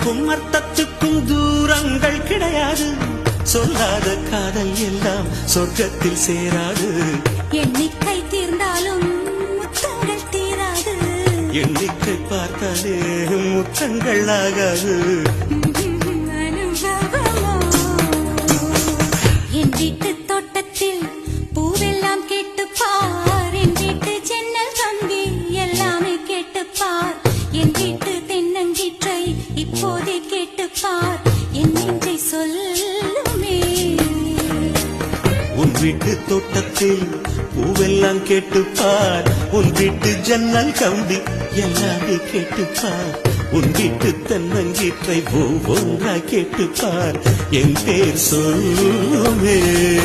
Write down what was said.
சொல்லுக்கும் அர்த்தத்துக்கும் தூரங்கள் கிடையாது. சொல்லாத காதல் எல்லாம் சொர்க்கத்தில் சேராது. எண்ணிக்கை தீர்ந்தாலும் முத்தங்கள் தீராது. எண்ணிக்கை பார்த்தாலே முத்தங்கள் ஆகாது. என் வீட்டு தோட்டத்தில் பூவெல்லாம் கேட்டுப்பார். என் வீட்டு ஜன்னல் கம்பி எல்லாமே கேட்டுப்பார். என் வீட்டு தென்னங்கீற்றை இப்போதே கேட்டுப்பார். என் நெஞ்சை சொல்லுமே. உன் வீட்டு தோட்டத்தில் பூவெல்லாம் கேட்டுப்பார். உன் வீட்டு ஜன்னல் கம்பி எல்லாமே கேட்டுப்பார். உன் வீட்டு தென்னங்கீற்றை ஒவ்வொன்றா கேட்டுப்பார். என் பேர் சொல்லுமே.